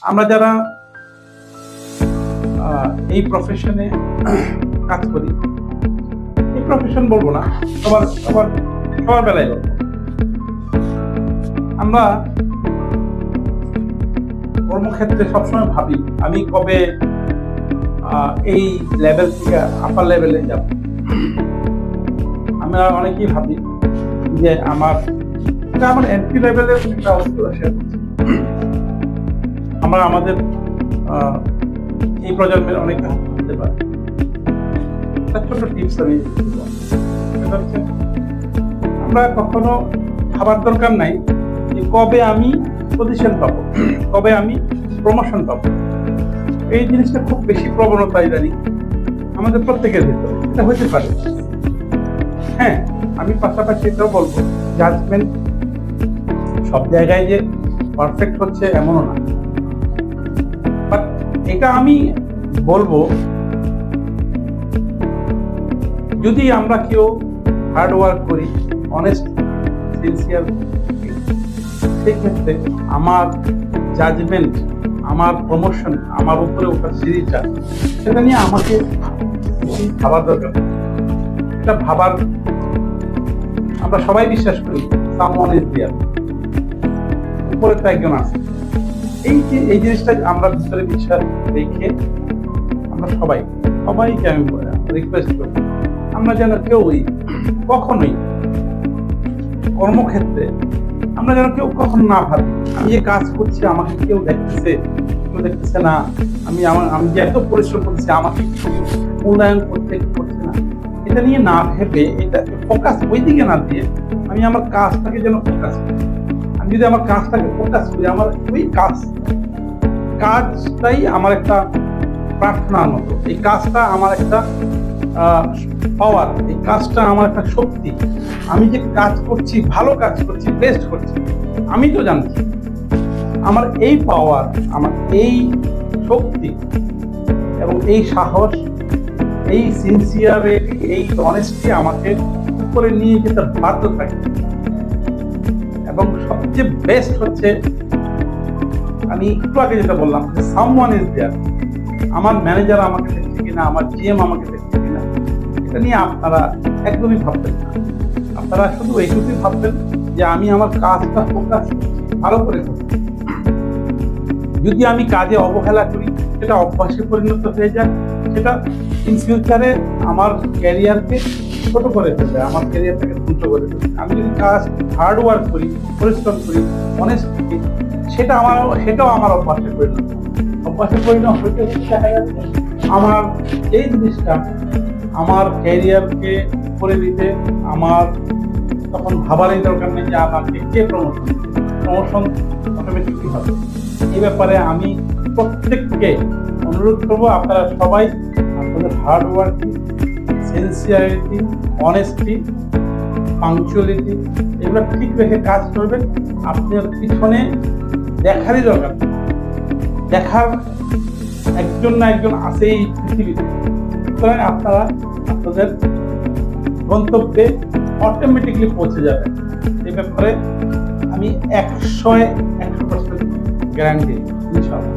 আমরা যারা এই প্রফেশনে কাজ করি, এই প্রফেশন বলবো না, সবার বেলায় বলবো, আমরা কর্মক্ষেত্রে সবসময় ভাবি আমি কবে এই লেভেল থেকে আপার লেভেলে যাব। আমরা অনেকেই ভাবি যে আমার এন্ট্রি লেভেলের একটা অবস্থা শেয়ার করছি। আমরা আমাদের এই প্রজন্মের অনেকে হতে পারে একটা ছোট টিপস আমি আমরা কখনো ভাবার দরকার নাই যে কবে আমি পজিশন পাবো, কবে আমি প্রমোশন পাবো। এই জিনিসটা খুব বেশি প্রবণতা ইদানি আমাদের প্রত্যেকের ভিতরে এটা হতে পারে। হ্যাঁ, আমি পাশাপাশি এটাও বলবো জাজমেন্ট সব জায়গায় যে পারফেক্ট হচ্ছে এমনও না, বাট এটা আমি বলবো যদি আমরা কেউ হার্ড ওয়ার্ক করি, অনেস্ট, সিনসিয়ার, সেই ক্ষেত্রে আমার জাজমেন্ট, আমার প্রমোশন, আমার উপরে ওঠার সিঁড়িটা, সেটা নিয়ে আমাকে ভাবার দরকার। এটা ভাবার আমরা সবাই বিশ্বাস করি সামওয়ান ইজ দেয়ার, উপরে তো একজন আছে। এই জিনিসটা আমরা ভিতরে বিশ্বাস রেখে আমরা সবাইকে আমি রিকোয়েস্ট করি আমরা যেন কেউই কখনোই কর্মক্ষেত্রে আমরা যেন কখনো না ভাবি আমি যে কাজ করছি আমাকে কেউ দেখতেছে না, আমি যে এত পরিশ্রম করছি আমাকে মূল্যায়ন করছে না। এটা নিয়ে না ভেবে, এটা ফোকাস ওই দিকে না দিয়ে আমি আমার কাজটাকে যেন ফোকাস করি। আমি যদি আমার কাজটাকে ফোকাস করি, আমার ওই কাজটাই আমার একটা প্রার্থনার মতো। এই কাজটা আমার একটা পাওয়ার, এই কাজটা আমার একটা শক্তি। আমি যে কাজ করছি, ভালো কাজ করছি, বেস্ট করছি, আমি তো জানছি আমার এই পাওয়ার, আমার এই শক্তি এবং এই সাহস, এই সিনসিয়ারিটি, এই অনেস্টি আমাকে উপরে নিয়ে যেতে বাধ্য থাকে। এবং সবচেয়ে বেস্ট হচ্ছে আমি একটু আগে যেটা বললাম, সামওয়ান ইজ দেয়ার। আমার ম্যানেজার আমাকে দেখছে কিনা, আমার জিএম আমাকে দেখছে কিনা, এটা নিয়ে আপনারা একদমই ভাববেন না। আপনারা শুধু এইটুকুই ভাববেন যে আমি আমার কাজটা ফোকাস ভালো করে করছি। যদি আমি কাজে অবহেলা করি, সেটা অভ্যাসে পরিণত হয়ে যায়, সেটা ইন ফিউচারে আমার ক্যারিয়ারকে ছোট করে ফেলবে, আমার ক্যারিয়ারটাকে ধ্বংস করে ফেলবে। আমি যদি কাজ হার্ড ওয়ার্ক করি, পরিশ্রম করি, অনেস্ট করি, সেটাও আমার অভ্যাসে পরিণত হতে দেখা যাচ্ছে আমার এই জিনিসটা আমার ক্যারিয়ারকে করে দিতে আমার তখন ভাবারই দরকার নেই যে আমাকে কে প্রমোশন অটোমেটিকলি হবে। এই ব্যাপারে আমি প্রত্যেককে অনুরোধ করবো, আপনারা সবাই আপনাদের hard working, sincerity, honesty, punctuality এগুলো ঠিক রেখে কাজ করবেন। আপনার পিছনে দেখারই দরকার, দেখার একজন না একজন আছে এই পৃথিবীতে। সুতরাং আপনারা আপনাদের গন্তব্যে অটোমেটিকলি পৌঁছে যাবেন। এই ব্যাপারে আমি 100% গ্যারান্টি, ইনশাআল্লাহ।